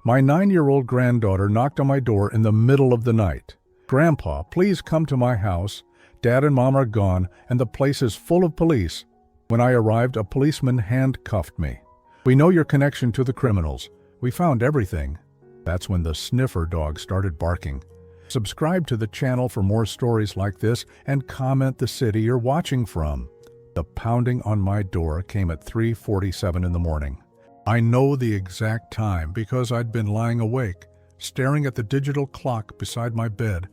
My 9-year-old granddaughter knocked on my door in the middle of the night. "Grandpa, please come to my house. Dad and Mom are gone, and the place is full of police." When I arrived, a policeman handcuffed me. "We know your connection to the criminals. We found everything." That's when the sniffer dog started barking. Subscribe to the channel for more stories like this and comment the city you're watching from. The pounding on my door came at 3:47 in the morning. I know the exact time because I'd been lying awake, staring at the digital clock beside my bed,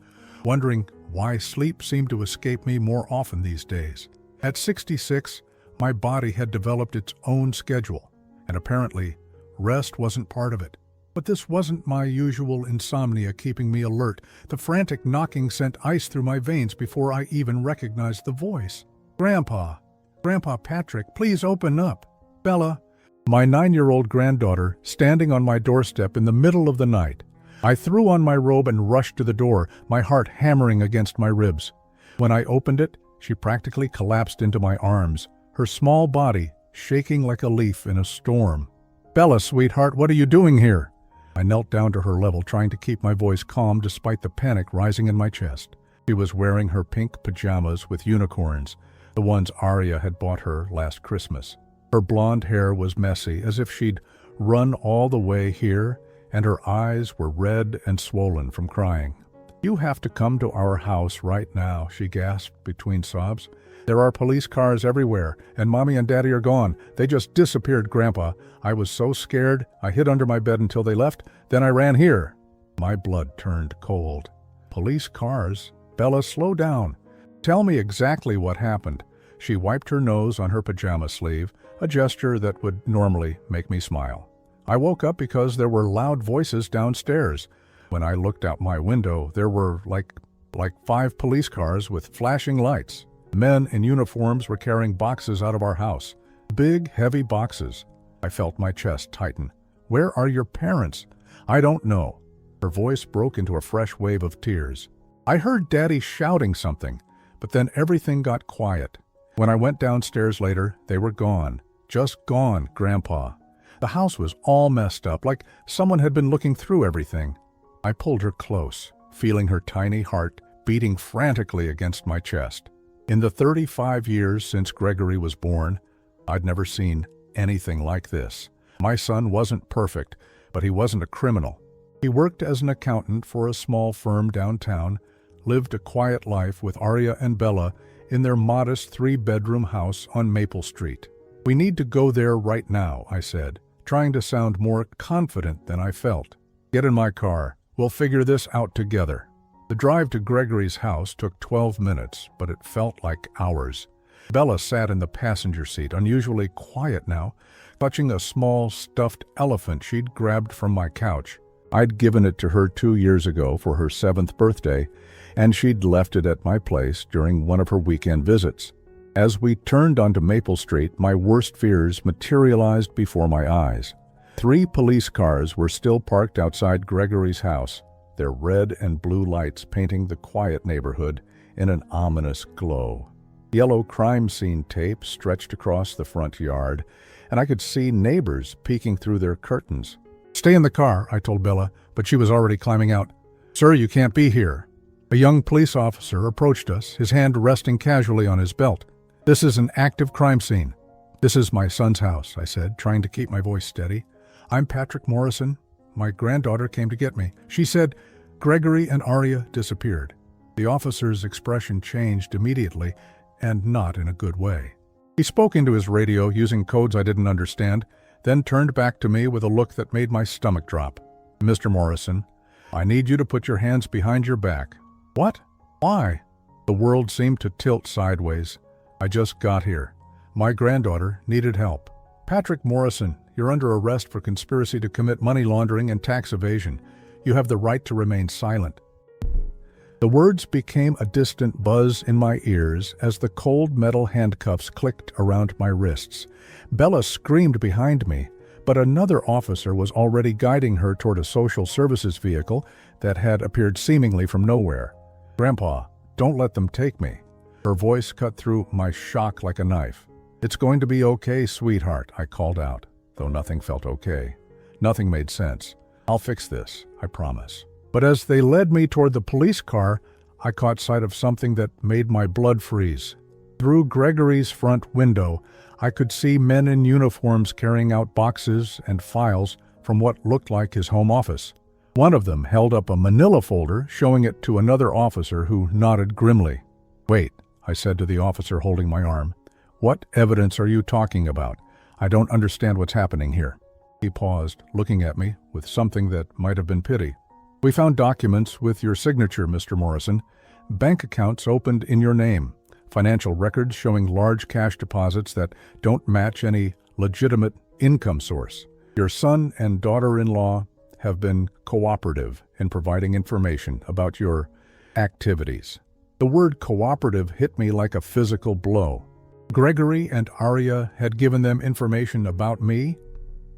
wondering why sleep seemed to escape me more often these days. At 66, my body had developed its own schedule, and apparently, rest wasn't part of it. But this wasn't my usual insomnia keeping me alert. The frantic knocking sent ice through my veins before I even recognized the voice. "Grandpa, Grandpa Patrick, please open up." "Bella," my 9-year-old granddaughter, standing on my doorstep in the middle of the night. I threw on my robe and rushed to the door, my heart hammering against my ribs. When I opened it, she practically collapsed into my arms, her small body shaking like a leaf in a storm. "Bella, sweetheart, what are you doing here?" I knelt down to her level, trying to keep my voice calm despite the panic rising in my chest. She was wearing her pink pajamas with unicorns, the ones Arya had bought her last Christmas. Her blonde hair was messy, as if she'd run all the way here, and her eyes were red and swollen from crying. "You have to come to our house right now," she gasped between sobs. "There are police cars everywhere, and Mommy and Daddy are gone. They just disappeared, Grandpa. I was so scared, I hid under my bed until they left, then I ran here." My blood turned cold. "Police cars? Bella, slow down. Tell me exactly what happened." She wiped her nose on her pajama sleeve, a gesture that would normally make me smile. "I woke up because there were loud voices downstairs. When I looked out my window, there were like 5 police cars with flashing lights. Men in uniforms were carrying boxes out of our house. Big, heavy boxes." I felt my chest tighten. "Where are your parents?" "I don't know." Her voice broke into a fresh wave of tears. "I heard Daddy shouting something, but then everything got quiet. When I went downstairs later, they were gone. Just gone, Grandpa. The house was all messed up, like someone had been looking through everything." I pulled her close, feeling her tiny heart beating frantically against my chest. In the 35 years since Gregory was born, I'd never seen anything like this. My son wasn't perfect, but he wasn't a criminal. He worked as an accountant for a small firm downtown, lived a quiet life with Arya and Bella in their modest 3-bedroom house on Maple Street. "We need to go there right now," I said, trying to sound more confident than I felt. "Get in my car. We'll figure this out together." The drive to Gregory's house took 12 minutes, but it felt like hours. Bella sat in the passenger seat, unusually quiet now, clutching a small stuffed elephant she'd grabbed from my couch. I'd given it to her 2 years ago for her 7th birthday, and she'd left it at my place during one of her weekend visits. As we turned onto Maple Street, my worst fears materialized before my eyes. 3 police cars were still parked outside Gregory's house, their red and blue lights painting the quiet neighborhood in an ominous glow. Yellow crime scene tape stretched across the front yard, and I could see neighbors peeking through their curtains. "Stay in the car," I told Bella, but she was already climbing out. "Sir, you can't be here." A young police officer approached us, his hand resting casually on his belt. "This is an active crime scene." "This is my son's house," I said, trying to keep my voice steady. "I'm Patrick Morrison. My granddaughter came to get me. She said Gregory and Arya disappeared." The officer's expression changed immediately, and not in a good way. He spoke into his radio using codes I didn't understand, then turned back to me with a look that made my stomach drop. "Mr. Morrison, I need you to put your hands behind your back." "What? Why?" The world seemed to tilt sideways. "I just got here. My granddaughter needed help." "Patrick Morrison, you're under arrest for conspiracy to commit money laundering and tax evasion. You have the right to remain silent." The words became a distant buzz in my ears as the cold metal handcuffs clicked around my wrists. Bella screamed behind me, but another officer was already guiding her toward a social services vehicle that had appeared seemingly from nowhere. "Grandpa, don't let them take me." Her voice cut through my shock like a knife. "It's going to be okay, sweetheart," I called out, though nothing felt okay. Nothing made sense. I'll fix this, I promise. But as they led me toward the police car, I caught sight of something that made my blood freeze. Through Gregory's front window, I could see men in uniforms carrying out boxes and files from what looked like his home office. One of them held up a manila folder, showing it to another officer who nodded grimly. "Wait," I said to the officer holding my arm. "What evidence are you talking about? I don't understand what's happening here." He paused, looking at me with something that might have been pity. "We found documents with your signature, Mr. Morrison. Bank accounts opened in your name. Financial records showing large cash deposits that don't match any legitimate income source. Your son and daughter-in-law have been cooperative in providing information about your activities." The word cooperative hit me like a physical blow. Gregory and Arya had given them information about me?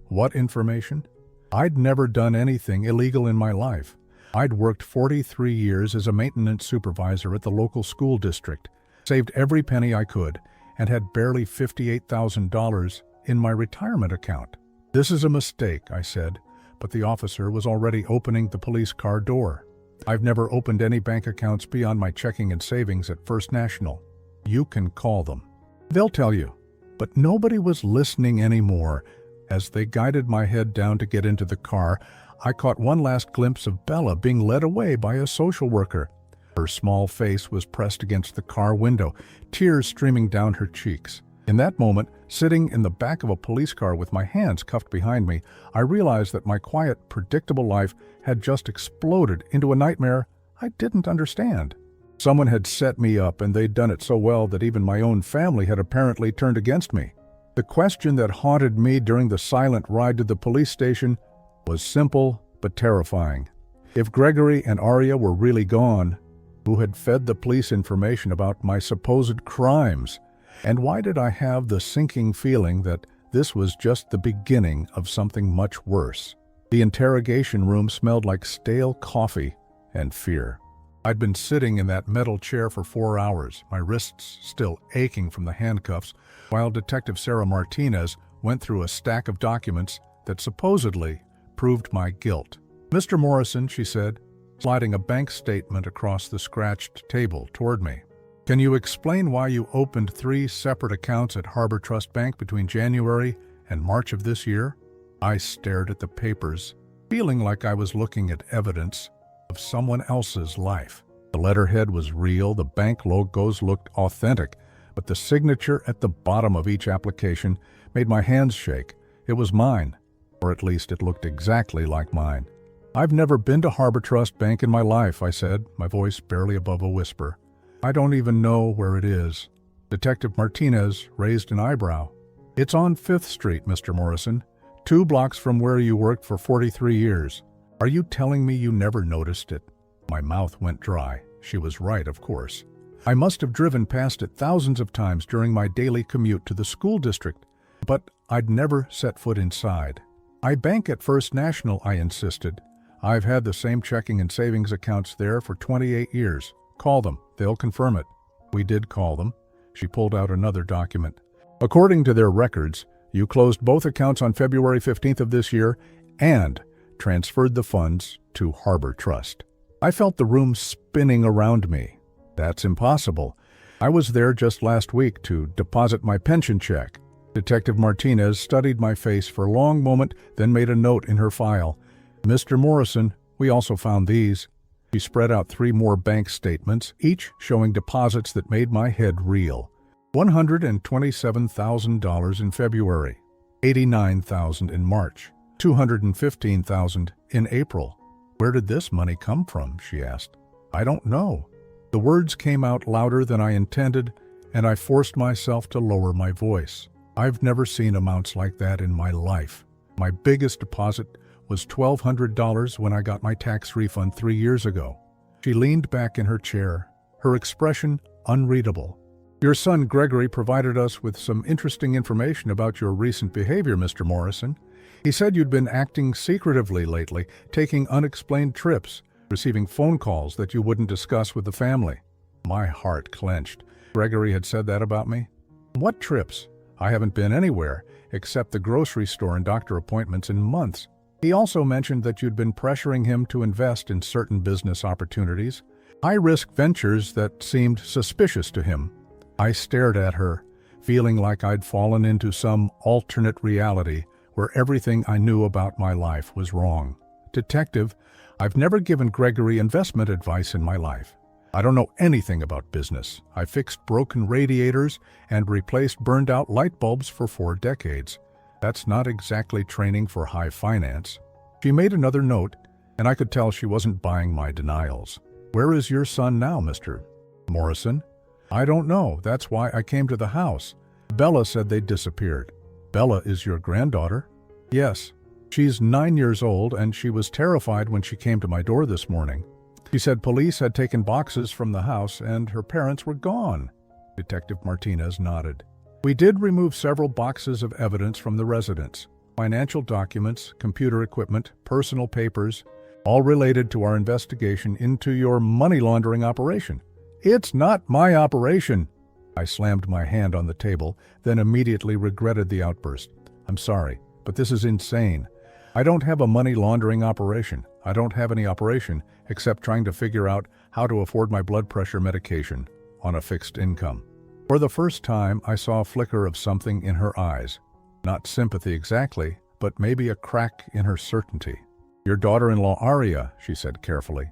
What information? I'd never done anything illegal in my life. I'd worked 43 years as a maintenance supervisor at the local school district, saved every penny I could, and had barely $58,000 in my retirement account. "This is a mistake," I said, but the officer was already opening the police car door. "I've never opened any bank accounts beyond my checking and savings at First National. You can call them. They'll tell you." But nobody was listening anymore. As they guided my head down to get into the car, I caught one last glimpse of Bella being led away by a social worker. Her small face was pressed against the car window, tears streaming down her cheeks. In that moment, sitting in the back of a police car with my hands cuffed behind me, I realized that my quiet, predictable life had just exploded into a nightmare I didn't understand. Someone had set me up, and they'd done it so well that even my own family had apparently turned against me. The question that haunted me during the silent ride to the police station was simple but terrifying. If Gregory and Arya were really gone, who had fed the police information about my supposed crimes? And why did I have the sinking feeling that this was just the beginning of something much worse? The interrogation room smelled like stale coffee and fear. I'd been sitting in that metal chair for 4 hours, my wrists still aching from the handcuffs, while Detective Sarah Martinez went through a stack of documents that supposedly proved my guilt. "Mr. Morrison," she said, sliding a bank statement across the scratched table toward me, "can you explain why you opened 3 separate accounts at Harbor Trust Bank between January and March of this year?" I stared at the papers, feeling like I was looking at evidence of someone else's life. The letterhead was real, the bank logos looked authentic, but the signature at the bottom of each application made my hands shake. It was mine, or at least it looked exactly like mine. "I've never been to Harbor Trust Bank in my life," I said, my voice barely above a whisper. "I don't even know where it is." Detective Martinez raised an eyebrow. "It's on 5th Street, Mr. Morrison, 2 blocks from where you worked for 43 years. Are you telling me you never noticed it?" My mouth went dry. She was right, of course. I must have driven past it thousands of times during my daily commute to the school district, but I'd never set foot inside. "I bank at First National," I insisted. "I've had the same checking and savings accounts there for 28 years. Call them. They'll confirm it." We did call them. She pulled out another document. "According to their records, you closed both accounts on February 15th of this year and transferred the funds to Harbor Trust." I felt the room spinning around me. "That's impossible. I was there just last week to deposit my pension check." Detective Martinez studied my face for a long moment, then made a note in her file. "Mr. Morrison, we also found these." She spread out 3 more bank statements, each showing deposits that made my head reel. $127,000 in February, $89,000 in March, $215,000 in April. "Where did this money come from?" she asked. "I don't know." The words came out louder than I intended, and I forced myself to lower my voice. I've never seen amounts like that in my life. My biggest deposit was $1,200 when I got my tax refund 3 years ago. She leaned back in her chair, her expression unreadable. "Your son Gregory provided us with some interesting information about your recent behavior, Mr. Morrison. He said you'd been acting secretively lately, taking unexplained trips, receiving phone calls that you wouldn't discuss with the family." My heart clenched. Gregory had said that about me? "What trips? I haven't been anywhere, except the grocery store and doctor appointments, in months." He also mentioned that you'd been pressuring him to invest in certain business opportunities, high-risk ventures that seemed suspicious to him. I stared at her, feeling like I'd fallen into some alternate reality where everything I knew about my life was wrong. Detective, I've never given Gregory investment advice in my life. I don't know anything about business. I fixed broken radiators and replaced burned-out light bulbs for 4 decades. That's not exactly training for high finance. She made another note, and I could tell she wasn't buying my denials. Where is your son now, Mr. Morrison? I don't know. That's why I came to the house. Bella said they'd disappeared. Bella is your granddaughter? Yes. She's 9 years old, and she was terrified when she came to my door this morning. She said police had taken boxes from the house and her parents were gone. Detective Martinez nodded. We did remove several boxes of evidence from the residence. Financial documents, computer equipment, personal papers, all related to our investigation into your money laundering operation. It's not my operation. I slammed my hand on the table, then immediately regretted the outburst. I'm sorry, but this is insane. I don't have a money laundering operation. I don't have any operation except trying to figure out how to afford my blood pressure medication on a fixed income. For the first time, I saw a flicker of something in her eyes. Not sympathy exactly, but maybe a crack in her certainty. Your daughter-in-law Arya, she said carefully.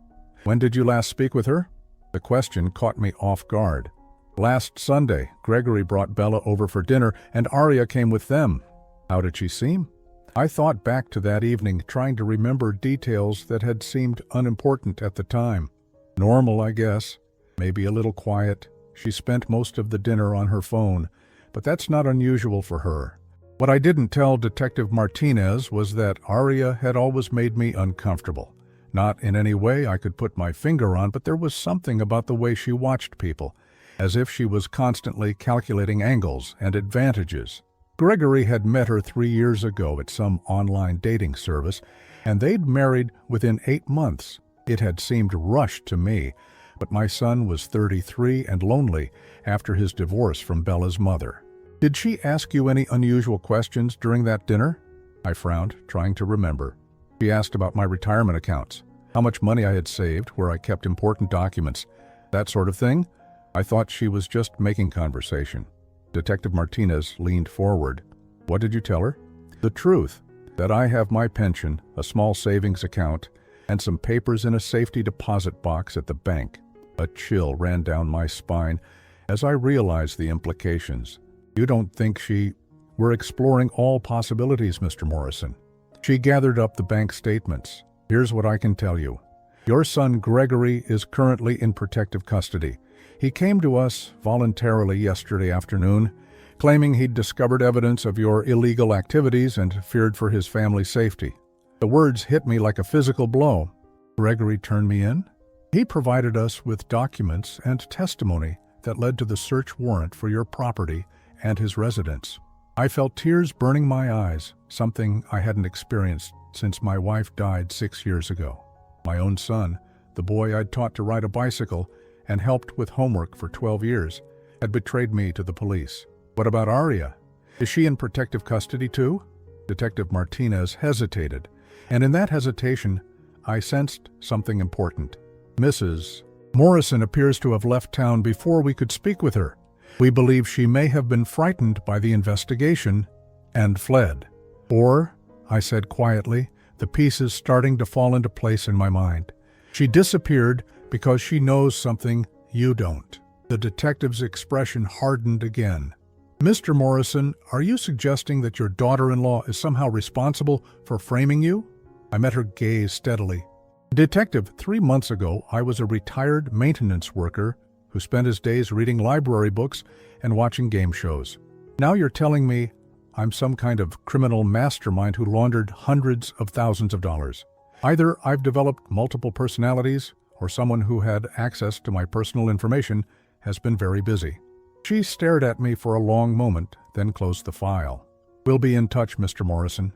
When did you last speak with her? The question caught me off guard. Last Sunday, Gregory brought Bella over for dinner and Arya came with them. How did she seem? I thought back to that evening, trying to remember details that had seemed unimportant at the time. Normal, I guess. Maybe a little quiet. She spent most of the dinner on her phone, but that's not unusual for her. What I didn't tell Detective Martinez was that Arya had always made me uncomfortable. Not in any way I could put my finger on, but there was something about the way she watched people, as if she was constantly calculating angles and advantages. Gregory had met her 3 years ago at some online dating service, and they'd married within 8 months. It had seemed rushed to me, but my son was 33 and lonely after his divorce from Bella's mother. Did she ask you any unusual questions during that dinner? I frowned, trying to remember. She asked about my retirement accounts, how much money I had saved, where I kept important documents, that sort of thing. I thought she was just making conversation. Detective Martinez leaned forward. What did you tell her? The truth, that I have my pension, a small savings account, and some papers in a safety deposit box at the bank. A chill ran down my spine as I realized the implications. You don't think We're exploring all possibilities, Mr. Morrison. She gathered up the bank statements. Here's what I can tell you. Your son Gregory is currently in protective custody. He came to us voluntarily yesterday afternoon, claiming he'd discovered evidence of your illegal activities and feared for his family's safety. The words hit me like a physical blow. Gregory turned me in? He provided us with documents and testimony that led to the search warrant for your property and his residence. I felt tears burning my eyes, something I hadn't experienced since my wife died 6 years ago. My own son, the boy I'd taught to ride a bicycle and helped with homework for 12 years, had betrayed me to the police. What about Arya? Is she in protective custody too? Detective Martinez hesitated, and in that hesitation, I sensed something important. Mrs. Morrison appears to have left town before we could speak with her. We believe she may have been frightened by the investigation and fled. Or, I said quietly, the pieces starting to fall into place in my mind. She disappeared because she knows something you don't. The detective's expression hardened again. Mr. Morrison, are you suggesting that your daughter-in-law is somehow responsible for framing you? I met her gaze steadily. Detective, 3 months ago, I was a retired maintenance worker who spent his days reading library books and watching game shows. Now you're telling me I'm some kind of criminal mastermind who laundered hundreds of thousands of dollars. Either I've developed multiple personalities, or someone who had access to my personal information has been very busy. She stared at me for a long moment, then closed the file. We'll be in touch, Mr. Morrison.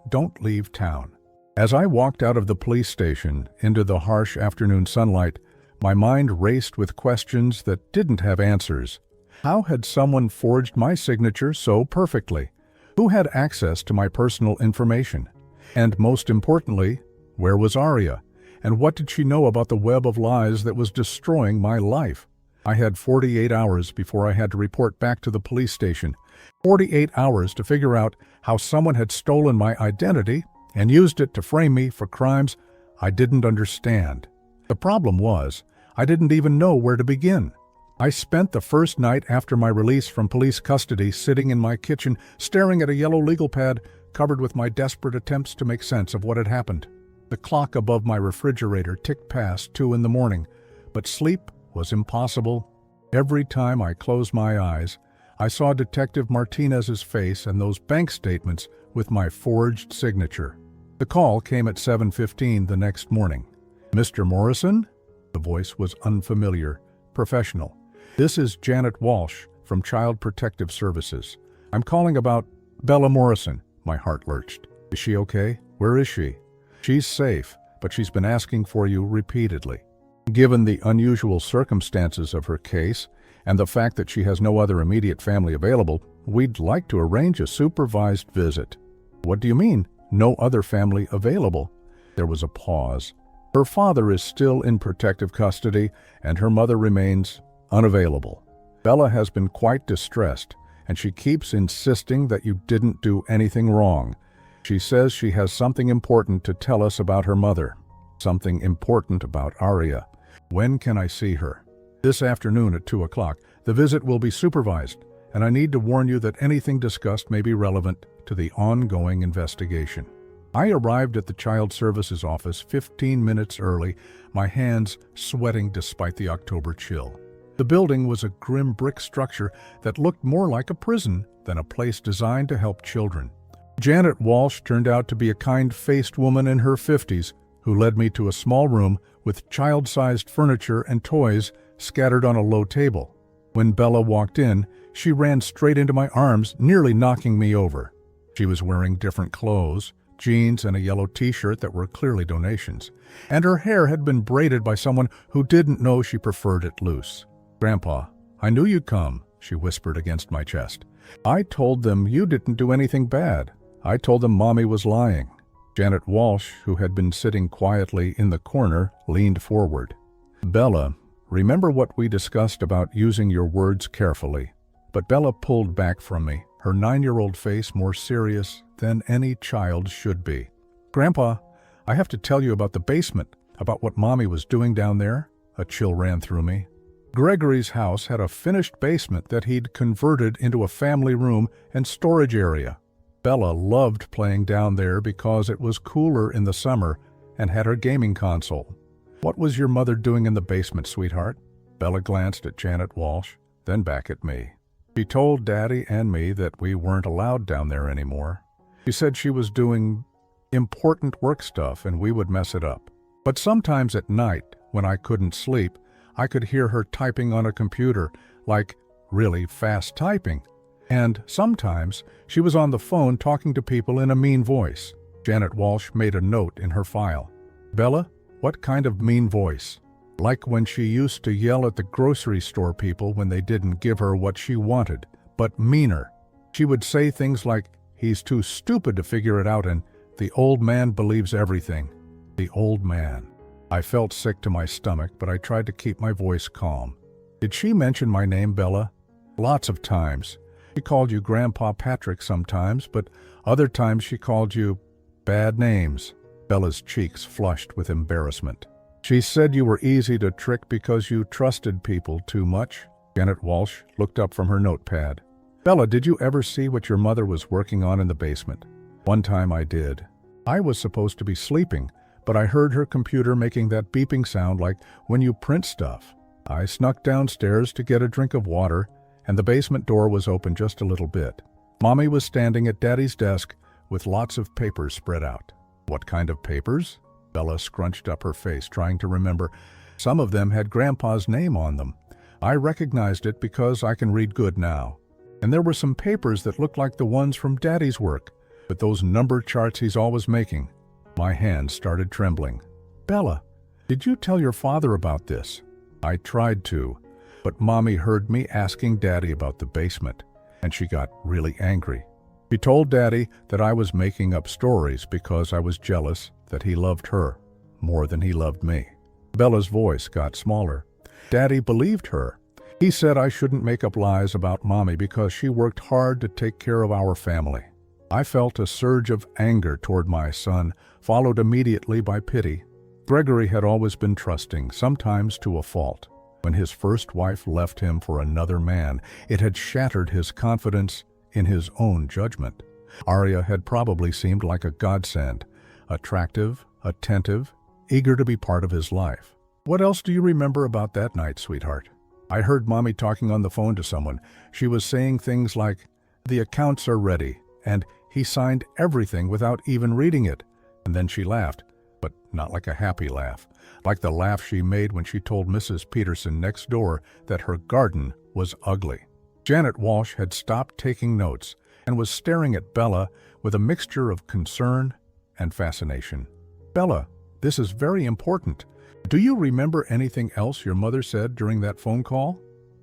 Don't leave town. As I walked out of the police station into the harsh afternoon sunlight, my mind raced with questions that didn't have answers. How had someone forged my signature so perfectly? Who had access to my personal information? And most importantly, where was Arya? And what did she know about the web of lies that was destroying my life? I had 48 hours before I had to report back to the police station. 48 hours to figure out how someone had stolen my identity and used it to frame me for crimes I didn't understand. The problem was, I didn't even know where to begin. I spent the first night after my release from police custody sitting in my kitchen, staring at a yellow legal pad covered with my desperate attempts to make sense of what had happened. The clock above my refrigerator ticked past 2 in the morning, but sleep was impossible. Every time I closed my eyes, I saw Detective Martinez's face and those bank statements with my forged signature. The call came at 7:15 the next morning. "Mr. Morrison?" The voice was unfamiliar, professional. "This is Janet Walsh from Child Protective Services. I'm calling about Bella Morrison." My heart lurched. "Is she okay? Where is she?" "She's safe, but she's been asking for you repeatedly. Given the unusual circumstances of her case and the fact that she has no other immediate family available, we'd like to arrange a supervised visit." "What do you mean, no other family available?" There was a pause. "Her father is still in protective custody, and her mother remains unavailable. Bella has been quite distressed, and she keeps insisting that you didn't do anything wrong. She says she has something important to tell us about her mother. Something important about Arya. When can I see her?" "This afternoon at 2 o'clock. The visit will be supervised, and I need to warn you that anything discussed may be relevant to the ongoing investigation." I arrived at the Child Services office 15 minutes early, my hands sweating despite the October chill. The building was a grim brick structure that looked more like a prison than a place designed to help children. Janet Walsh turned out to be a kind-faced woman in her 50s who led me to a small room with child-sized furniture and toys scattered on a low table. When Bella walked in, she ran straight into my arms, nearly knocking me over. She was wearing different clothes, jeans and a yellow t-shirt that were clearly donations, and her hair had been braided by someone who didn't know she preferred it loose. "Grandpa, I knew you'd come," she whispered against my chest. "I told them you didn't do anything bad. I told them Mommy was lying." Janet Walsh, who had been sitting quietly in the corner, leaned forward. "Bella, remember what we discussed about using your words carefully." But Bella pulled back from me, her 9-year-old face more serious than any child should be. "Grandpa, I have to tell you about the basement, about what Mommy was doing down there." A chill ran through me. Gregory's house had a finished basement that he'd converted into a family room and storage area. Bella loved playing down there because it was cooler in the summer and had her gaming console. "What was your mother doing in the basement, sweetheart?" Bella glanced at Janet Walsh, then back at me. "She told Daddy and me that we weren't allowed down there anymore. She said she was doing important work stuff and we would mess it up. But sometimes at night, when I couldn't sleep, I could hear her typing on a computer, like really fast typing. And sometimes she was on the phone talking to people in a mean voice." Janet Walsh made a note in her file. "Bella, what kind of mean voice?" "Like when she used to yell at the grocery store people when they didn't give her what she wanted, but meaner. She would say things like, 'He's too stupid to figure it out,' and 'The old man believes everything.'" The old man. I felt sick to my stomach, but I tried to keep my voice calm. "Did she mention my name, Bella?" "Lots of times. She called you Grandpa Patrick sometimes, but other times she called you bad names." Bella's cheeks flushed with embarrassment. "She said you were easy to trick because you trusted people too much." Janet Walsh looked up from her notepad. "Bella, did you ever see what your mother was working on in the basement?" "One time I did. I was supposed to be sleeping, but I heard her computer making that beeping sound like when you print stuff. I snuck downstairs to get a drink of water, and the basement door was open just a little bit. Mommy was standing at Daddy's desk with lots of papers spread out." "What kind of papers?" Bella scrunched up her face, trying to remember. "Some of them had Grandpa's name on them. I recognized it because I can read good now. And there were some papers that looked like the ones from Daddy's work, with those number charts he's always making." My hands started trembling. "Bella, did you tell your father about this?" "I tried to, but Mommy heard me asking Daddy about the basement, and she got really angry." She told Daddy that I was making up stories because I was jealous that he loved her more than he loved me. Bella's voice got smaller. Daddy believed her. He said I shouldn't make up lies about Mommy because she worked hard to take care of our family. I felt a surge of anger toward my son, followed immediately by pity. Gregory had always been trusting, sometimes to a fault. When his first wife left him for another man, it had shattered his confidence in his own judgment. Arya had probably seemed like a godsend, attractive, attentive, eager to be part of his life. What else do you remember about that night, sweetheart? I heard Mommy talking on the phone to someone. She was saying things like, "The accounts are ready," and "he signed everything without even reading it." And then she laughed, but not like a happy laugh, like the laugh she made when she told Mrs. Peterson next door that her garden was ugly. Janet Walsh had stopped taking notes and was staring at Bella with a mixture of concern and fascination. "Bella, this is very important. Do you remember anything else your mother said during that phone call?"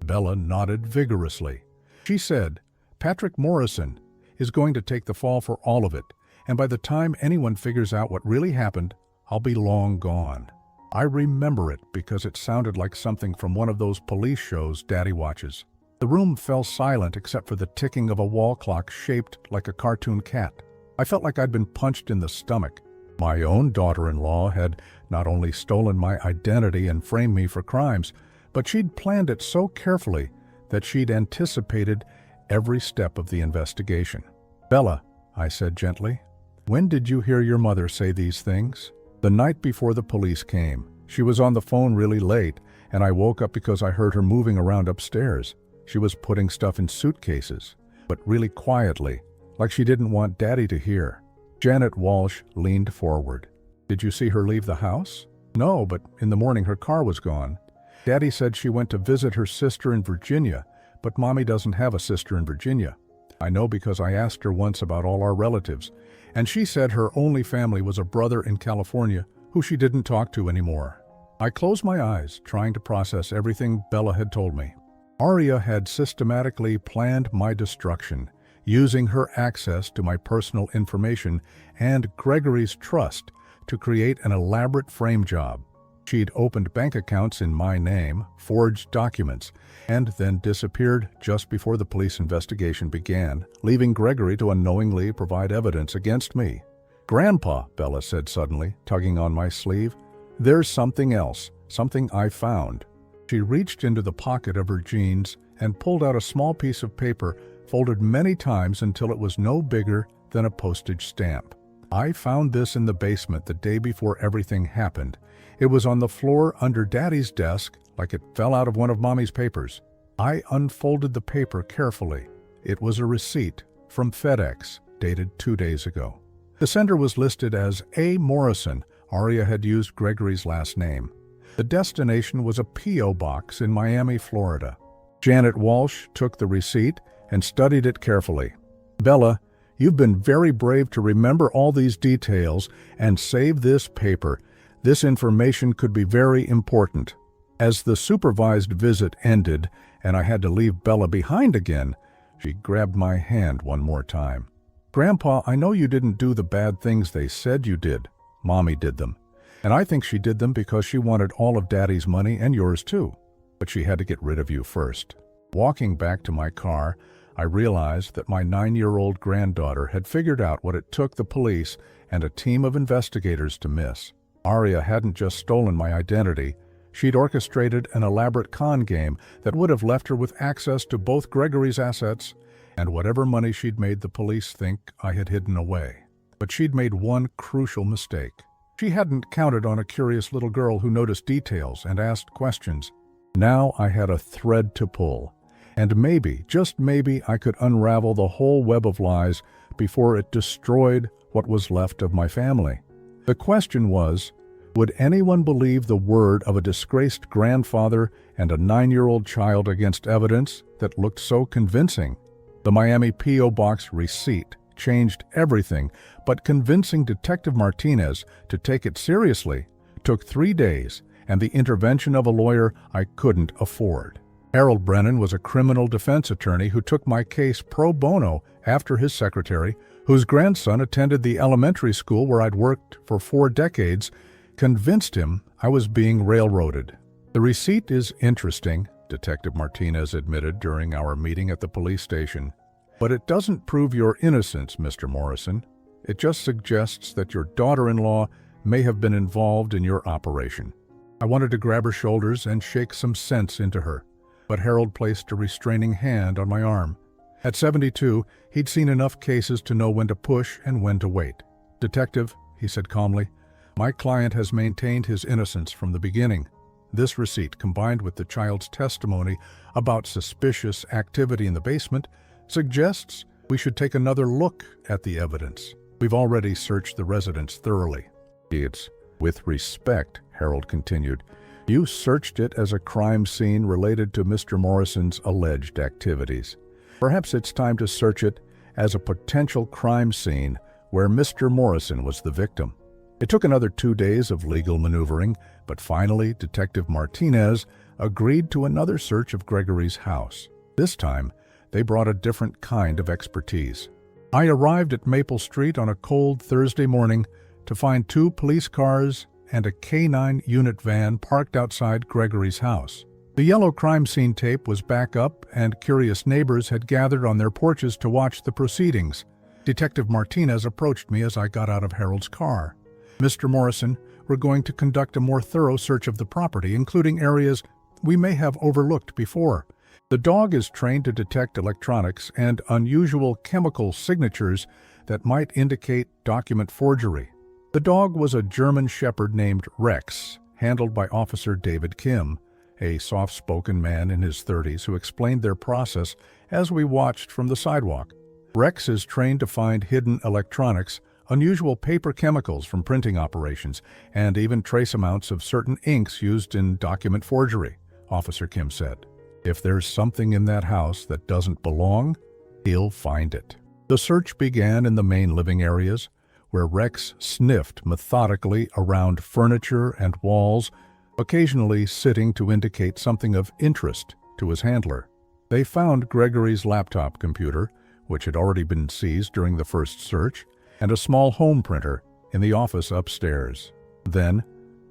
Bella nodded vigorously. She said, "Patrick Morrison is going to take the fall for all of it, and by the time anyone figures out what really happened, I'll be long gone." I remember it because it sounded like something from one of those police shows Daddy watches. The room fell silent except for the ticking of a wall clock shaped like a cartoon cat. I felt like I'd been punched in the stomach. My own daughter-in-law had not only stolen my identity and framed me for crimes, but she'd planned it so carefully that she'd anticipated every step of the investigation. "Bella," I said gently, "when did you hear your mother say these things?" "The night before the police came. She was on the phone really late, and I woke up because I heard her moving around upstairs. She was putting stuff in suitcases, but really quietly, like she didn't want Daddy to hear." Janet Walsh leaned forward. "Did you see her leave the house?" "No, but in the morning her car was gone. Daddy said she went to visit her sister in Virginia, but Mommy doesn't have a sister in Virginia. I know because I asked her once about all our relatives, and she said her only family was a brother in California who she didn't talk to anymore." I closed my eyes, trying to process everything Bella had told me. Arya had systematically planned my destruction, using her access to my personal information and Gregory's trust to create an elaborate frame job. She'd opened bank accounts in my name, forged documents, and then disappeared just before the police investigation began, leaving Gregory to unknowingly provide evidence against me. "Grandpa," Bella said suddenly, tugging on my sleeve, "there's something else, something I found." She reached into the pocket of her jeans and pulled out a small piece of paper folded many times until it was no bigger than a postage stamp. "I found this in the basement the day before everything happened. It was on the floor under Daddy's desk, like it fell out of one of Mommy's papers." I unfolded the paper carefully. It was a receipt from FedEx, dated 2 days ago. The sender was listed as A. Morrison. Arya had used Gregory's last name. The destination was a P.O. box in Miami, Florida. Janet Walsh took the receipt and studied it carefully. "Bella, you've been very brave to remember all these details and save this paper. This information could be very important." As the supervised visit ended and I had to leave Bella behind again, she grabbed my hand one more time. "Grandpa, I know you didn't do the bad things they said you did. Mommy did them. And I think she did them because she wanted all of Daddy's money and yours too. But she had to get rid of you first." Walking back to my car, I realized that my 9-year-old granddaughter had figured out what it took the police and a team of investigators to miss. Arya hadn't just stolen my identity, she'd orchestrated an elaborate con game that would have left her with access to both Gregory's assets and whatever money she'd made the police think I had hidden away. But she'd made one crucial mistake. She hadn't counted on a curious little girl who noticed details and asked questions. Now I had a thread to pull, and maybe, just maybe, I could unravel the whole web of lies before it destroyed what was left of my family. The question was, would anyone believe the word of a disgraced grandfather and a 9-year-old child against evidence that looked so convincing? The Miami P.O. Box receipt changed everything, but convincing Detective Martinez to take it seriously took 3 days and the intervention of a lawyer I couldn't afford. Harold Brennan was a criminal defense attorney who took my case pro bono after his secretary, whose grandson attended the elementary school where I'd worked for 4 decades, convinced him I was being railroaded. The receipt is interesting, Detective Martinez admitted during our meeting at the police station, but it doesn't prove your innocence, Mr. Morrison. It just suggests that your daughter-in-law may have been involved in your operation. I wanted to grab her shoulders and shake some sense into her, but Harold placed a restraining hand on my arm. At 72, he'd seen enough cases to know when to push and when to wait. "Detective," he said calmly, "my client has maintained his innocence from the beginning. This receipt, combined with the child's testimony about suspicious activity in the basement, suggests we should take another look at the evidence. We've already searched the residence thoroughly." "It's with respect," Harold continued. "You searched it as a crime scene related to Mr. Morrison's alleged activities. Perhaps it's time to search it as a potential crime scene where Mr. Morrison was the victim." It took another 2 days of legal maneuvering, but finally Detective Martinez agreed to another search of Gregory's house. This time, they brought a different kind of expertise. I arrived at Maple Street on a cold Thursday morning to find 2 police cars and a K-9 unit van parked outside Gregory's house. The yellow crime scene tape was back up, and curious neighbors had gathered on their porches to watch the proceedings. Detective Martinez approached me as I got out of Harold's car. "Mr. Morrison, we're going to conduct a more thorough search of the property, including areas we may have overlooked before. The dog is trained to detect electronics and unusual chemical signatures that might indicate document forgery." The dog was a German shepherd named Rex, handled by Officer David Kim, a soft-spoken man in his 30s who explained their process as we watched from the sidewalk. Rex is trained to find hidden electronics, unusual paper chemicals from printing operations, and even trace amounts of certain inks used in document forgery, Officer Kim said. "If there's something in that house that doesn't belong, he'll find it." The search began in the main living areas, where Rex sniffed methodically around furniture and walls, occasionally sitting to indicate something of interest to his handler. They found Gregory's laptop computer, which had already been seized during the first search, and a small home printer in the office upstairs. Then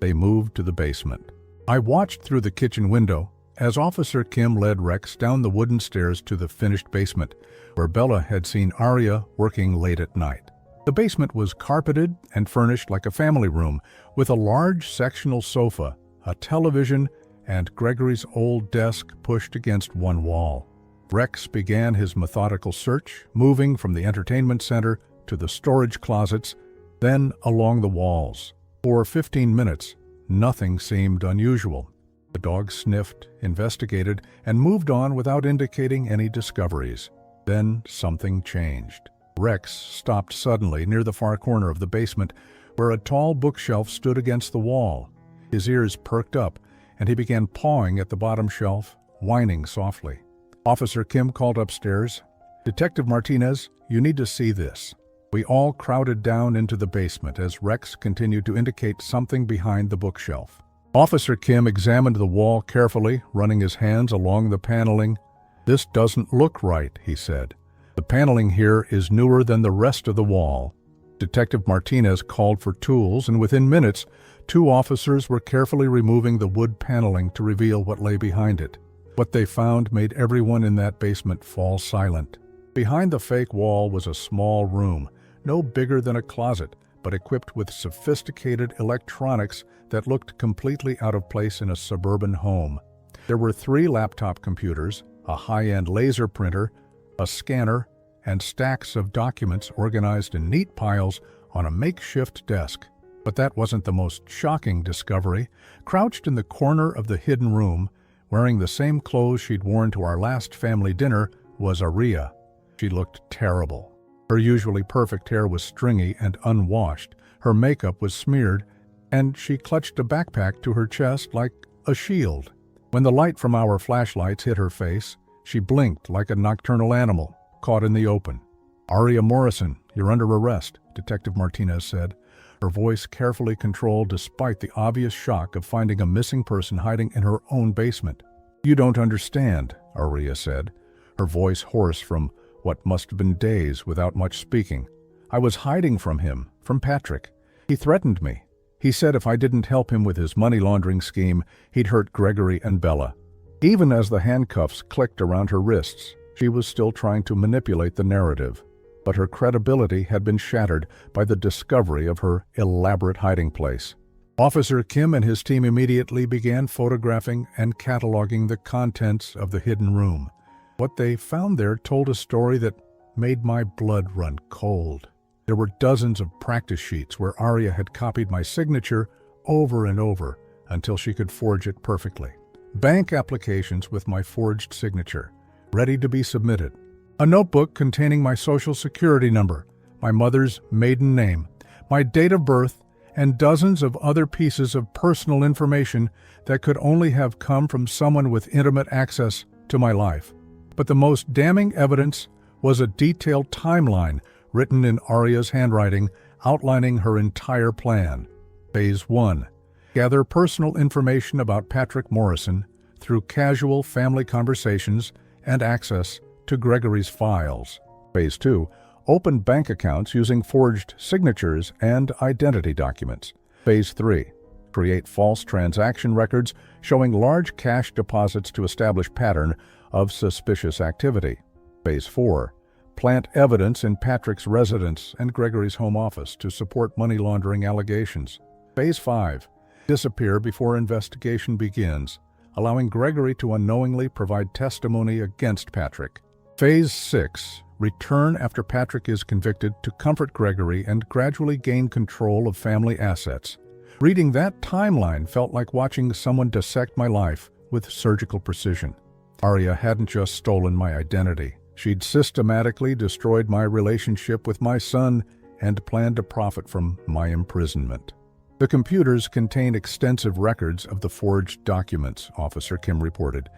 they moved to the basement. I watched through the kitchen window as Officer Kim led Rex down the wooden stairs to the finished basement, where Bella had seen Arya working late at night. The basement was carpeted and furnished like a family room, with a large sectional sofa, a television, and Gregory's old desk pushed against one wall. Rex began his methodical search, moving from the entertainment center to the storage closets, then along the walls. For 15 minutes, nothing seemed unusual. The dog sniffed, investigated, and moved on without indicating any discoveries. Then something changed. Rex stopped suddenly near the far corner of the basement, where a tall bookshelf stood against the wall. His ears perked up, and he began pawing at the bottom shelf, whining softly. Officer Kim called upstairs. "Detective Martinez, you need to see this." We all crowded down into the basement as Rex continued to indicate something behind the bookshelf. Officer Kim examined the wall carefully, running his hands along the paneling. "This doesn't look right," he said. "The paneling here is newer than the rest of the wall." Detective Martinez called for tools, and within minutes, 2 officers were carefully removing the wood paneling to reveal what lay behind it. What they found made everyone in that basement fall silent. Behind the fake wall was a small room, no bigger than a closet, but equipped with sophisticated electronics that looked completely out of place in a suburban home. There were 3 laptop computers, a high-end laser printer, a scanner, and stacks of documents organized in neat piles on a makeshift desk. But that wasn't the most shocking discovery. Crouched in the corner of the hidden room, wearing the same clothes she'd worn to our last family dinner, was Arya. She looked terrible. Her usually perfect hair was stringy and unwashed, her makeup was smeared, and she clutched a backpack to her chest like a shield. When the light from our flashlights hit her face, she blinked like a nocturnal animal caught in the open. "Arya Morrison, you're under arrest," Detective Martinez said, her voice carefully controlled despite the obvious shock of finding a missing person hiding in her own basement. "You don't understand," Arya said, her voice hoarse from what must have been days without much speaking. "I was hiding from him, from Patrick. He threatened me. He said if I didn't help him with his money laundering scheme, he'd hurt Gregory and Bella." Even as the handcuffs clicked around her wrists, she was still trying to manipulate the narrative. But her credibility had been shattered by the discovery of her elaborate hiding place. Officer Kim and his team immediately began photographing and cataloging the contents of the hidden room. What they found there told a story that made my blood run cold. There were dozens of practice sheets where Arya had copied my signature over and over until she could forge it perfectly. Bank applications with my forged signature, ready to be submitted. A notebook containing my social security number, my mother's maiden name, my date of birth, and dozens of other pieces of personal information that could only have come from someone with intimate access to my life. But the most damning evidence was a detailed timeline written in Arya's handwriting outlining her entire plan. Phase 1. Gather personal information about Patrick Morrison through casual family conversations and access to Gregory's files. Phase 2. Open bank accounts using forged signatures and identity documents. Phase 3. Create false transaction records showing large cash deposits to establish pattern of suspicious activity. Phase 4. Plant evidence in Patrick's residence and Gregory's home office to support money laundering allegations. Phase 5. Disappear before investigation begins, allowing Gregory to unknowingly provide testimony against Patrick. Phase 6. Return after Patrick is convicted to comfort Gregory and gradually gain control of family assets. Reading that timeline felt like watching someone dissect my life with surgical precision. Arya hadn't just stolen my identity. She'd systematically destroyed my relationship with my son and planned to profit from my imprisonment. The computers contained extensive records of the forged documents, Officer Kim reported.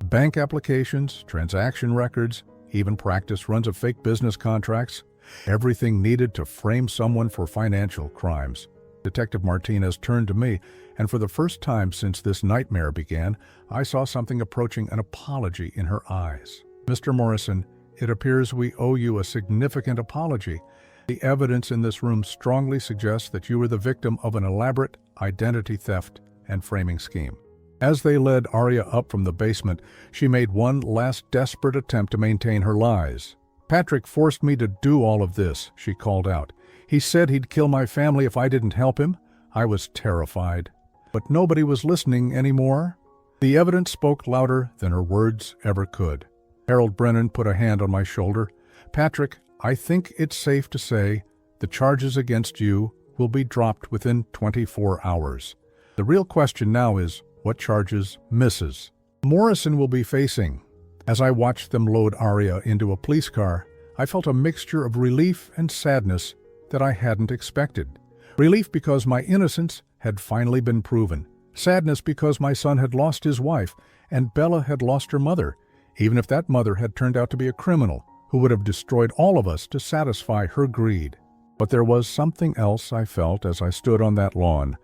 Bank applications, transaction records, even practice runs of fake business contracts. Everything needed to frame someone for financial crimes. Detective Martinez turned to me, and for the first time since this nightmare began, I saw something approaching an apology in her eyes. "Mr. Morrison, it appears we owe you a significant apology. The evidence in this room strongly suggests that you were the victim of an elaborate identity theft and framing scheme." As they led Arya up from the basement, she made one last desperate attempt to maintain her lies. "Patrick forced me to do all of this," she called out. "He said he'd kill my family if I didn't help him." I was terrified. But nobody was listening anymore. The evidence spoke louder than her words ever could. Harold Brennan put a hand on my shoulder. "Patrick, I think it's safe to say the charges against you will be dropped within 24 hours. The real question now is, what charges Mrs. Morrison will be facing?" As I watched them load Arya into a police car, I felt a mixture of relief and sadness that I hadn't expected. Relief because my innocence had finally been proven. Sadness because my son had lost his wife and Bella had lost her mother, even if that mother had turned out to be a criminal who would have destroyed all of us to satisfy her greed. But there was something else I felt as I stood on that lawn,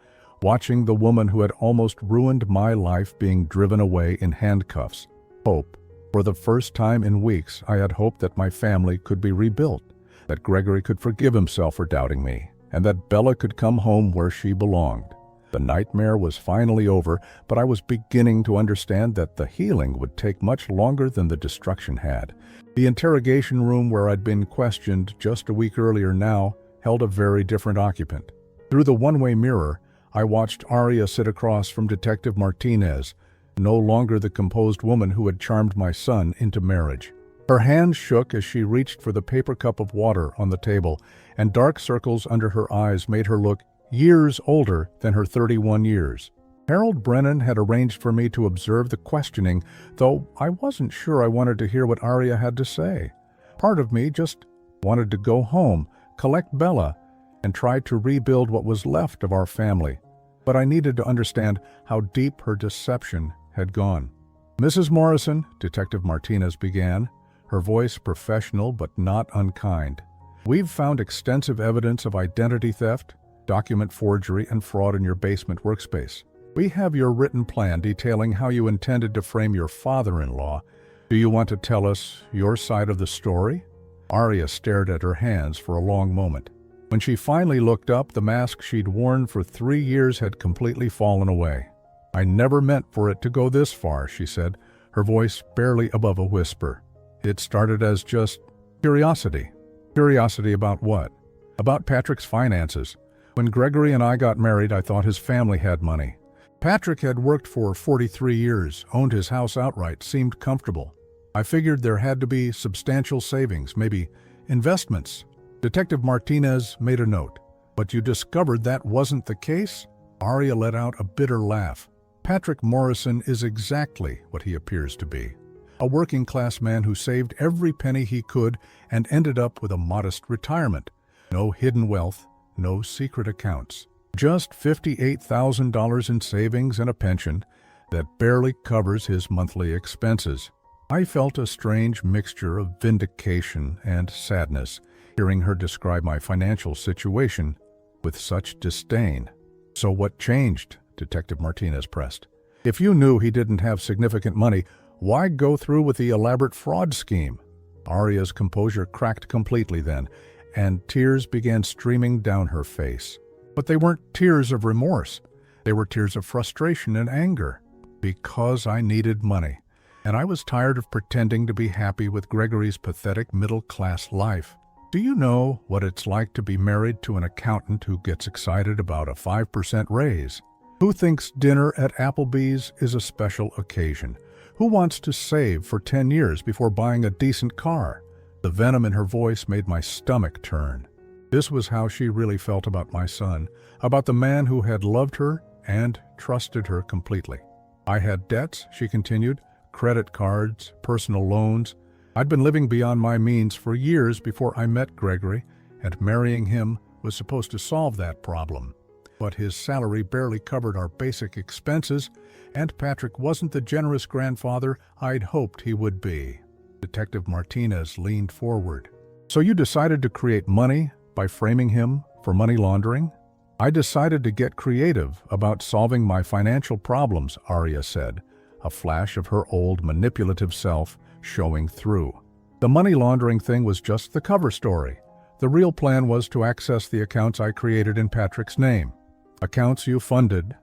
watching the woman who had almost ruined my life being driven away in handcuffs. Hope. For the first time in weeks, I had hoped that my family could be rebuilt, that Gregory could forgive himself for doubting me, and that Bella could come home where she belonged. The nightmare was finally over, but I was beginning to understand that the healing would take much longer than the destruction had. The interrogation room where I'd been questioned just a week earlier now held a very different occupant. Through the one-way mirror, I watched Arya sit across from Detective Martinez, no longer the composed woman who had charmed my son into marriage. Her hand shook as she reached for the paper cup of water on the table, and dark circles under her eyes made her look years older than her 31 years. Harold Brennan had arranged for me to observe the questioning, though I wasn't sure I wanted to hear what Arya had to say. Part of me just wanted to go home, collect Bella, and try to rebuild what was left of our family. But I needed to understand how deep her deception had gone. "Mrs. Morrison," Detective Martinez began, her voice professional but not unkind, "we've found extensive evidence of identity theft, document forgery, and fraud in your basement workspace. We have your written plan detailing how you intended to frame your father-in-law. Do you want to tell us your side of the story?" Arya stared at her hands for a long moment. When she finally looked up, the mask she'd worn for 3 years had completely fallen away. "I never meant for it to go this far," she said, her voice barely above a whisper. "It started as just curiosity." "Curiosity about what?" "About Patrick's finances. When Gregory and I got married, I thought his family had money. Patrick had worked for 43 years, owned his house outright, seemed comfortable. I figured there had to be substantial savings, maybe investments." Detective Martinez made a note. "But you discovered that wasn't the case?" Arya let out a bitter laugh. "Patrick Morrison is exactly what he appears to be. A working-class man who saved every penny he could and ended up with a modest retirement. No hidden wealth, no secret accounts. Just $58,000 in savings and a pension that barely covers his monthly expenses." I felt a strange mixture of vindication and sadness, hearing her describe my financial situation with such disdain. "So what changed?" Detective Martinez pressed. "If you knew he didn't have significant money, why go through with the elaborate fraud scheme?" Arya's composure cracked completely then, and tears began streaming down her face. But they weren't tears of remorse. They were tears of frustration and anger. "Because I needed money, and I was tired of pretending to be happy with Gregory's pathetic middle-class life. Do you know what it's like to be married to an accountant who gets excited about a 5% raise? Who thinks dinner at Applebee's is a special occasion? Who wants to save for 10 years before buying a decent car?" The venom in her voice made my stomach turn. This was how she really felt about my son, about the man who had loved her and trusted her completely. "I had debts," she continued, "credit cards, personal loans. I'd been living beyond my means for years before I met Gregory, and marrying him was supposed to solve that problem. But his salary barely covered our basic expenses, and Patrick wasn't the generous grandfather I'd hoped he would be." Detective Martinez leaned forward. "So you decided to create money by framing him for money laundering?" "I decided to get creative about solving my financial problems," Arya said, a flash of her old manipulative self showing through. "The money laundering thing was just the cover story. The real plan was to access the accounts I created in Patrick's name." "Accounts you funded?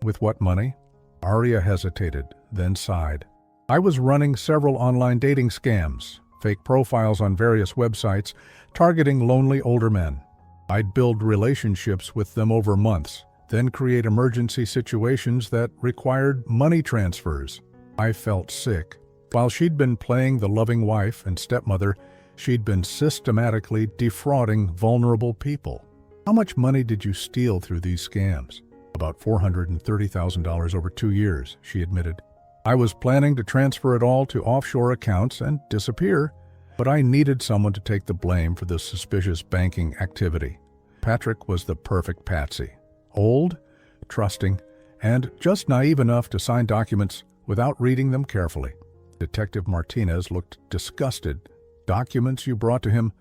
With what money?" Arya hesitated, then sighed. "I was running several online dating scams, fake profiles on various websites, targeting lonely older men. I'd build relationships with them over months, then create emergency situations that required money transfers." I felt sick. While she'd been playing the loving wife and stepmother, she'd been systematically defrauding vulnerable people. "How much money did you steal through these scams?" "About $430,000 over 2 years, she admitted. "I was planning to transfer it all to offshore accounts and disappear, but I needed someone to take the blame for the suspicious banking activity. Patrick was the perfect patsy. Old, trusting, and just naive enough to sign documents without reading them carefully." Detective Martinez looked disgusted. "Documents you brought to him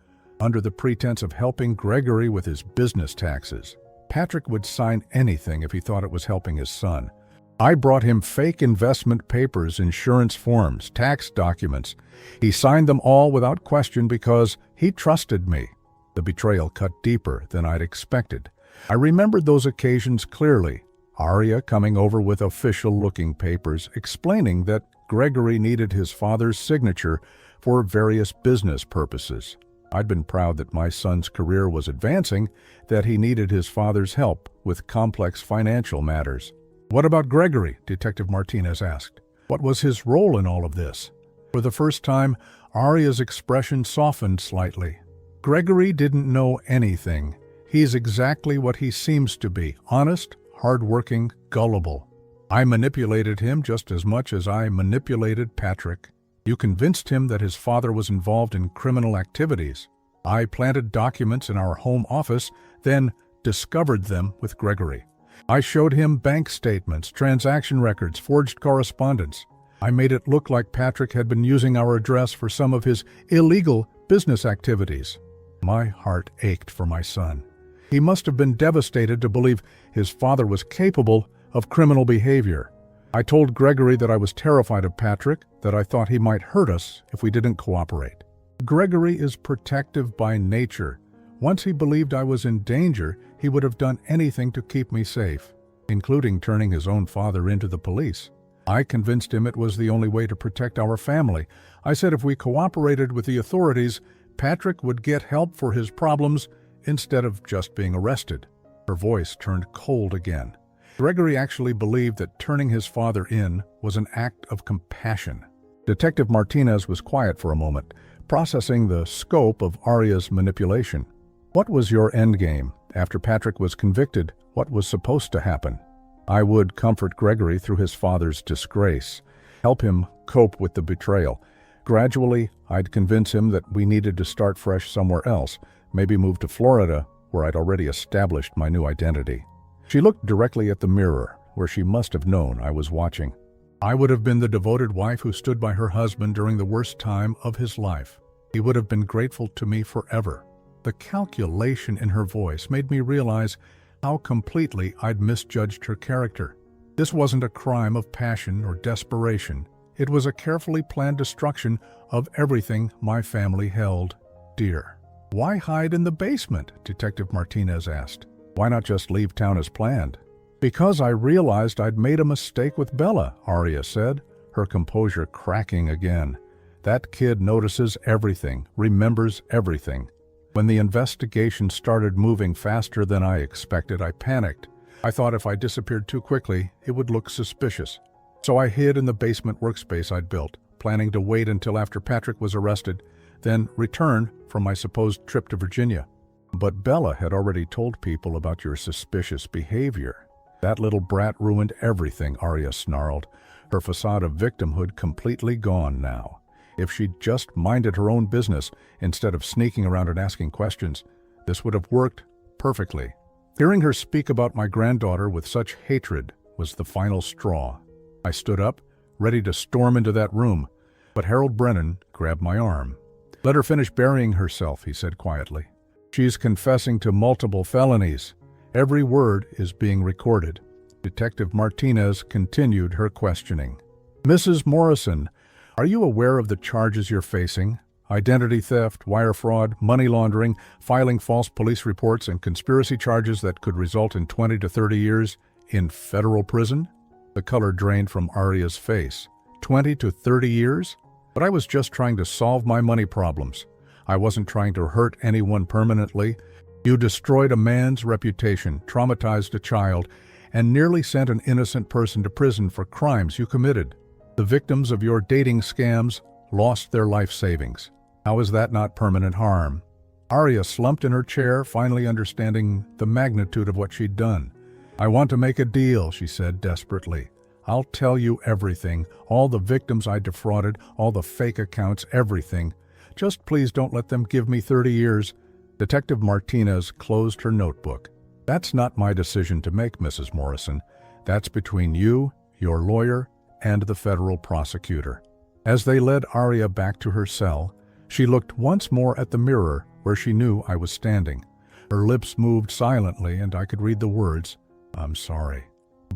under the pretense of helping Gregory with his business taxes. Patrick would sign anything if he thought it was helping his son. I brought him fake investment papers, insurance forms, tax documents. He signed them all without question because he trusted me." The betrayal cut deeper than I'd expected. I remembered those occasions clearly. Arya coming over with official-looking papers explaining that Gregory needed his father's signature for various business purposes. I'd been proud that my son's career was advancing, that he needed his father's help with complex financial matters. "What about Gregory?" Detective Martinez asked. "What was his role in all of this?" For the first time, Arya's expression softened slightly. "Gregory didn't know anything. He's exactly what he seems to be, honest, hard-working, gullible. I manipulated him just as much as I manipulated Patrick. You convinced him that his father was involved in criminal activities. I planted documents in our home office, then discovered them with Gregory. I showed him bank statements, transaction records, forged correspondence. I made it look like Patrick had been using our address for some of his illegal business activities." My heart ached for my son. He must have been devastated to believe his father was capable of criminal behavior. I told Gregory that I was terrified of Patrick, that I thought he might hurt us if we didn't cooperate. Gregory is protective by nature. Once he believed I was in danger, he would have done anything to keep me safe, including turning his own father into the police. I convinced him it was the only way to protect our family. I said if we cooperated with the authorities, Patrick would get help for his problems instead of just being arrested. Her voice turned cold again. Gregory actually believed that turning his father in was an act of compassion. Detective Martinez was quiet for a moment, processing the scope of Arya's manipulation. What was your endgame? After Patrick was convicted, what was supposed to happen? I would comfort Gregory through his father's disgrace, help him cope with the betrayal. Gradually, I'd convince him that we needed to start fresh somewhere else, maybe move to Florida, where I'd already established my new identity. She looked directly at the mirror, where she must have known I was watching. I would have been the devoted wife who stood by her husband during the worst time of his life. He would have been grateful to me forever. The calculation in her voice made me realize how completely I'd misjudged her character. This wasn't a crime of passion or desperation. It was a carefully planned destruction of everything my family held dear. Why hide in the basement? Detective Martinez asked. Why not just leave town as planned? Because I realized I'd made a mistake with Bella, Arya said, her composure cracking again. That kid notices everything, remembers everything. When the investigation started moving faster than I expected, I panicked. I thought if I disappeared too quickly, it would look suspicious. So I hid in the basement workspace I'd built, planning to wait until after Patrick was arrested, then return from my supposed trip to Virginia. But Bella had already told people about your suspicious behavior. That little brat ruined everything, Arya snarled, her facade of victimhood completely gone now. If she'd just minded her own business instead of sneaking around and asking questions, this would have worked perfectly. Hearing her speak about my granddaughter with such hatred was the final straw. I stood up, ready to storm into that room, but Harold Brennan grabbed my arm. Let her finish burying herself, he said quietly. She's confessing to multiple felonies. Every word is being recorded. Detective Martinez continued her questioning. Mrs. Morrison, are you aware of the charges you're facing? Identity theft, wire fraud, money laundering, filing false police reports, and conspiracy charges that could result in 20 to 30 years in federal prison? The color drained from Arya's face. 20 to 30 years? But I was just trying to solve my money problems. I wasn't trying to hurt anyone permanently. You destroyed a man's reputation, traumatized a child, and nearly sent an innocent person to prison for crimes you committed. The victims of your dating scams lost their life savings. How is that not permanent harm? Arya slumped in her chair, finally understanding the magnitude of what she'd done. I want to make a deal, she said desperately. I'll tell you everything, all the victims I defrauded, all the fake accounts, everything. Just please don't let them give me 30 years. Detective Martinez closed her notebook. That's not my decision to make, Mrs. Morrison. That's between you, your lawyer, and the federal prosecutor. As they led Arya back to her cell, she looked once more at the mirror where she knew I was standing. Her lips moved silently and I could read the words, "I'm sorry."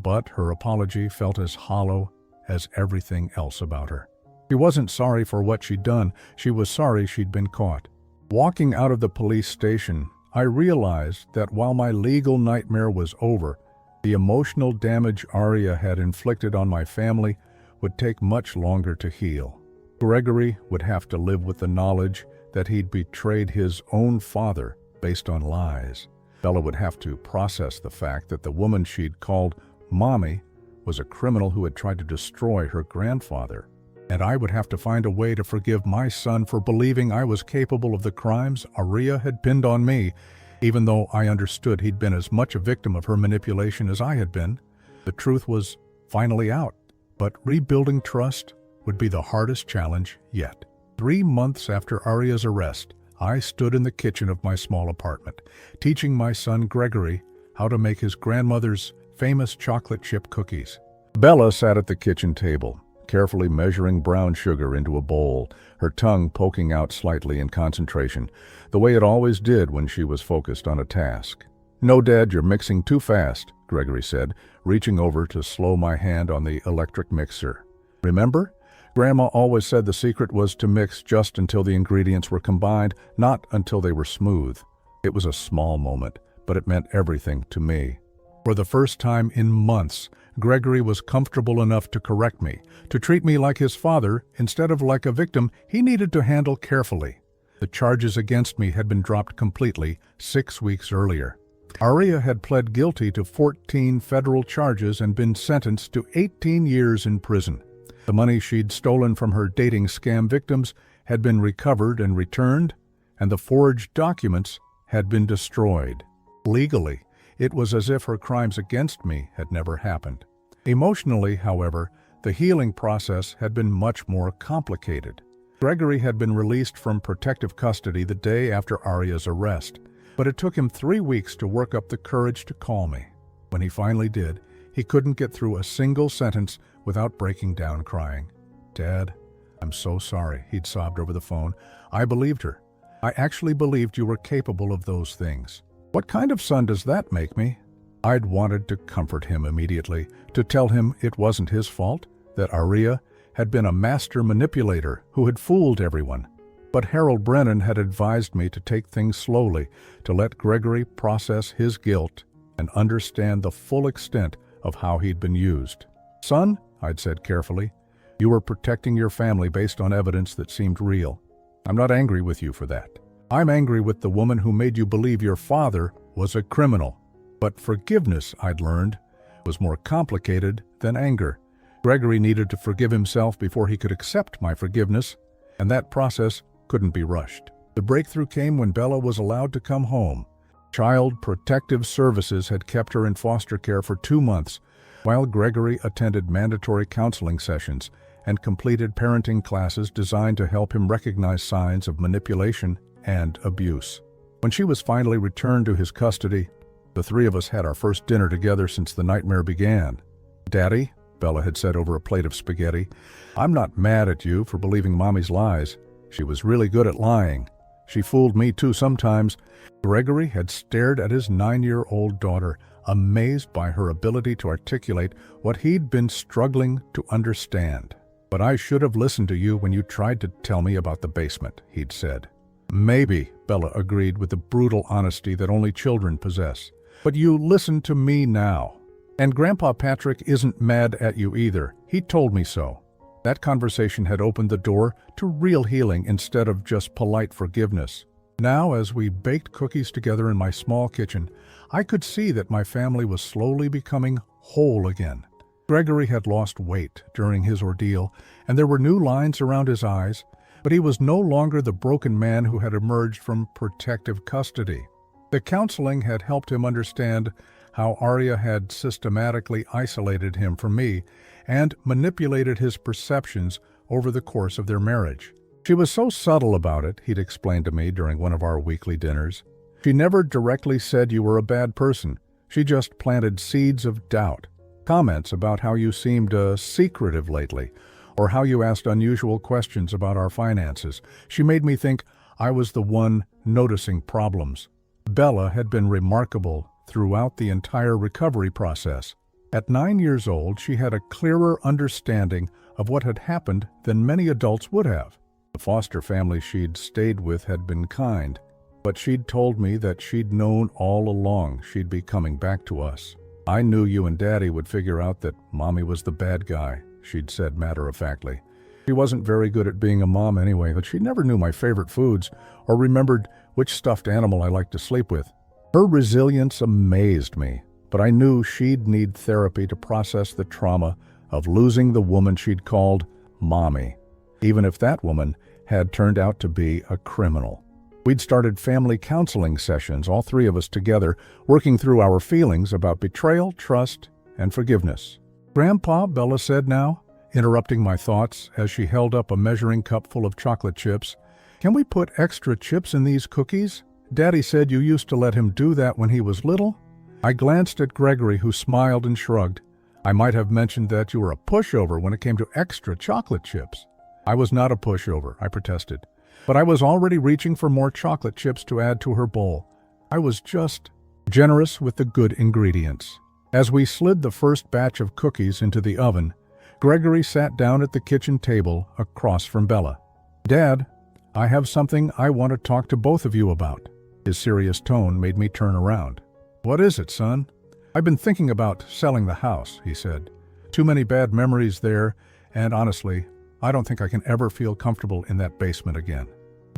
But her apology felt as hollow as everything else about her. She wasn't sorry for what she'd done, she was sorry she'd been caught. Walking out of the police station, I realized that while my legal nightmare was over, the emotional damage Arya had inflicted on my family would take much longer to heal. Gregory would have to live with the knowledge that he'd betrayed his own father based on lies. Bella would have to process the fact that the woman she'd called Mommy was a criminal who had tried to destroy her grandfather. And I would have to find a way to forgive my son for believing I was capable of the crimes Arya had pinned on me, even though I understood he'd been as much a victim of her manipulation as I had been. The truth was finally out, but rebuilding trust would be the hardest challenge yet. 3 months after Arya's arrest, I stood in the kitchen of my small apartment, teaching my son Gregory how to make his grandmother's famous chocolate chip cookies. Bella sat at the kitchen table, carefully measuring brown sugar into a bowl, her tongue poking out slightly in concentration, the way it always did when she was focused on a task. "No, Dad, you're mixing too fast," Gregory said, reaching over to slow my hand on the electric mixer. Remember? Grandma always said the secret was to mix just until the ingredients were combined, not until they were smooth. It was a small moment, but it meant everything to me. For the first time in months, Gregory was comfortable enough to correct me, to treat me like his father instead of like a victim he needed to handle carefully. The charges against me had been dropped completely 6 weeks earlier. Arya had pled guilty to 14 federal charges and been sentenced to 18 years in prison. The money she'd stolen from her dating scam victims had been recovered and returned, and the forged documents had been destroyed. Legally, it was as if her crimes against me had never happened. Emotionally, however, the healing process had been much more complicated. Gregory had been released from protective custody the day after Arya's arrest, but it took him 3 weeks to work up the courage to call me. When he finally did, he couldn't get through a single sentence without breaking down crying. "Dad, I'm so sorry," he'd sobbed over the phone. "I believed her. I actually believed you were capable of those things. What kind of son does that make me?" I'd wanted to comfort him immediately, to tell him it wasn't his fault, that Arya had been a master manipulator who had fooled everyone. But Harold Brennan had advised me to take things slowly, to let Gregory process his guilt and understand the full extent of how he'd been used. "Son," I'd said carefully, "you were protecting your family based on evidence that seemed real. I'm not angry with you for that. I'm angry with the woman who made you believe your father was a criminal." But forgiveness, I'd learned, was more complicated than anger. Gregory needed to forgive himself before he could accept my forgiveness, and that process couldn't be rushed. The breakthrough came when Bella was allowed to come home. Child Protective Services had kept her in foster care for 2 months, while Gregory attended mandatory counseling sessions and completed parenting classes designed to help him recognize signs of manipulation and abuse. When she was finally returned to his custody, the 3 of us had our first dinner together since the nightmare began. "Daddy," Bella had said over a plate of spaghetti, "I'm not mad at you for believing Mommy's lies. She was really good at lying. She fooled me too sometimes." Gregory had stared at his 9-year-old daughter, amazed by her ability to articulate what he'd been struggling to understand. "But I should have listened to you when you tried to tell me about the basement," he'd said. "Maybe," Bella agreed with the brutal honesty that only children possess. "But you listen to me now. And Grandpa Patrick isn't mad at you either. He told me so." That conversation had opened the door to real healing instead of just polite forgiveness. Now, as we baked cookies together in my small kitchen, I could see that my family was slowly becoming whole again. Gregory had lost weight during his ordeal, and there were new lines around his eyes, but he was no longer the broken man who had emerged from protective custody. The counseling had helped him understand how Arya had systematically isolated him from me and manipulated his perceptions over the course of their marriage. "She was so subtle about it," he'd explained to me during one of our weekly dinners. "She never directly said you were a bad person. She just planted seeds of doubt. Comments about how you seemed secretive lately, or how you asked unusual questions about our finances. She made me think I was the one noticing problems." Bella had been remarkable throughout the entire recovery process. At 9 years old, she had a clearer understanding of what had happened than many adults would have. The foster family she'd stayed with had been kind, but she'd told me that she'd known all along she'd be coming back to us. "I knew you and Daddy would figure out that Mommy was the bad guy," she'd said matter-of-factly. "She wasn't very good at being a mom anyway, but she never knew my favorite foods or remembered which stuffed animal I liked to sleep with." Her resilience amazed me, but I knew she'd need therapy to process the trauma of losing the woman she'd called Mommy, even if that woman had turned out to be a criminal. We'd started family counseling sessions, all 3 of us together, working through our feelings about betrayal, trust, and forgiveness. "Grandpa," Bella said now, interrupting my thoughts as she held up a measuring cup full of chocolate chips, "can we put extra chips in these cookies? Daddy said you used to let him do that when he was little." I glanced at Gregory, who smiled and shrugged. "I might have mentioned that you were a pushover when it came to extra chocolate chips." "I was not a pushover," I protested, but I was already reaching for more chocolate chips to add to her bowl. I was just generous with the good ingredients. As we slid the first batch of cookies into the oven, Gregory sat down at the kitchen table across from Bella. "Dad, I have something I want to talk to both of you about." His serious tone made me turn around. "What is it, son?" "I've been thinking about selling the house," he said. "Too many bad memories there, and honestly, I don't think I can ever feel comfortable in that basement again.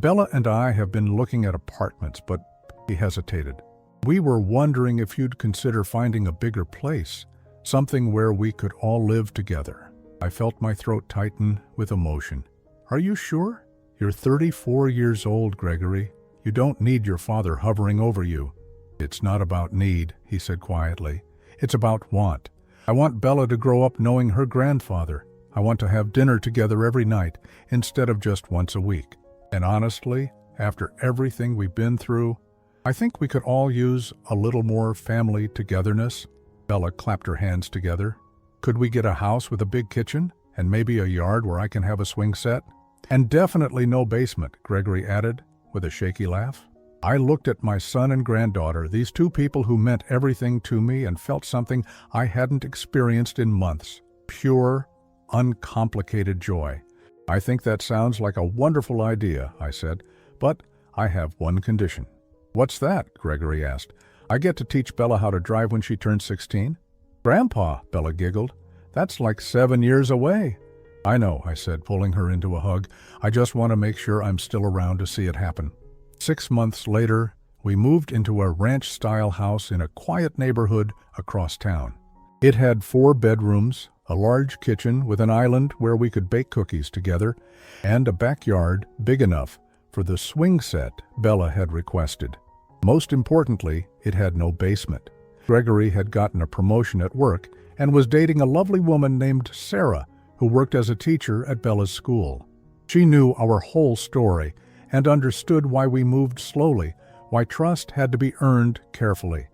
Bella and I have been looking at apartments," but he hesitated. "We were wondering if you'd consider finding a bigger place, something where we could all live together." I felt my throat tighten with emotion. "Are you sure? You're 34 years old, Gregory. You don't need your father hovering over you." "It's not about need," he said quietly. "It's about want. I want Bella to grow up knowing her grandfather. I want to have dinner together every night instead of just once a week. And honestly, after everything we've been through, I think we could all use a little more family togetherness." Bella clapped her hands together. "Could we get a house with a big kitchen and maybe a yard where I can have a swing set? And definitely no basement," Gregory added with a shaky laugh. I looked at my son and granddaughter, these two people who meant everything to me, and felt something I hadn't experienced in months. Pure, uncomplicated joy. "I think that sounds like a wonderful idea," I said, "but I have one condition." "What's that?" Gregory asked. "I get to teach Bella how to drive when she turns 16? "Grandpa," Bella giggled, "that's like 7 years away." "I know," I said, pulling her into a hug. "I just want to make sure I'm still around to see it happen." 6 months later, we moved into a ranch-style house in a quiet neighborhood across town. It had 4 bedrooms, a large kitchen with an island where we could bake cookies together, and a backyard big enough for the swing set Bella had requested. Most importantly, it had no basement. Gregory had gotten a promotion at work and was dating a lovely woman named Sarah, who worked as a teacher at Bella's school. She knew our whole story and understood why we moved slowly, why trust had to be earned carefully.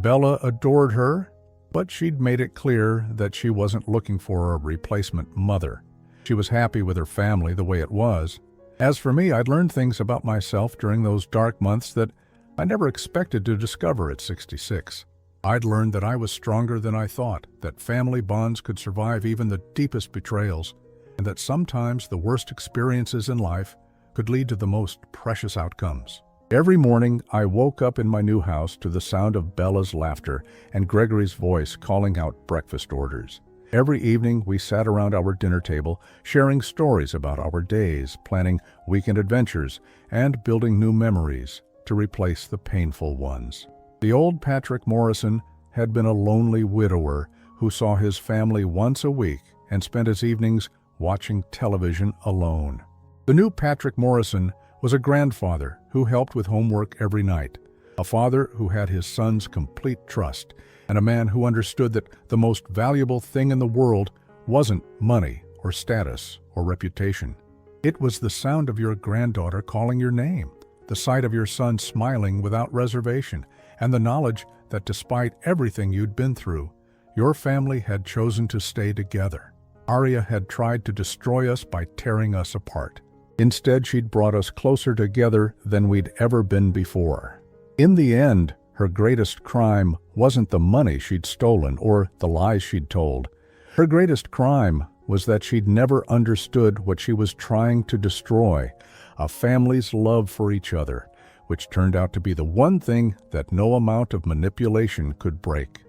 Bella adored her, but she'd made it clear that she wasn't looking for a replacement mother. She was happy with her family the way it was. As for me, I'd learned things about myself during those dark months that I never expected to discover at 66. I'd learned that I was stronger than I thought, that family bonds could survive even the deepest betrayals, and that sometimes the worst experiences in life could lead to the most precious outcomes. Every morning, I woke up in my new house to the sound of Bella's laughter and Gregory's voice calling out breakfast orders. Every evening, we sat around our dinner table, sharing stories about our days, planning weekend adventures, and building new memories to replace the painful ones. The old Patrick Morrison had been a lonely widower who saw his family once a week and spent his evenings watching television alone. The new Patrick Morrison was a grandfather who helped with homework every night, a father who had his son's complete trust, and a man who understood that the most valuable thing in the world wasn't money or status or reputation. It was the sound of your granddaughter calling your name, the sight of your son smiling without reservation, and the knowledge that despite everything you'd been through, your family had chosen to stay together. Arya had tried to destroy us by tearing us apart. Instead, she'd brought us closer together than we'd ever been before. In the end, her greatest crime wasn't the money she'd stolen or the lies she'd told. Her greatest crime was that she'd never understood what she was trying to destroy, a family's love for each other, which turned out to be the one thing that no amount of manipulation could break.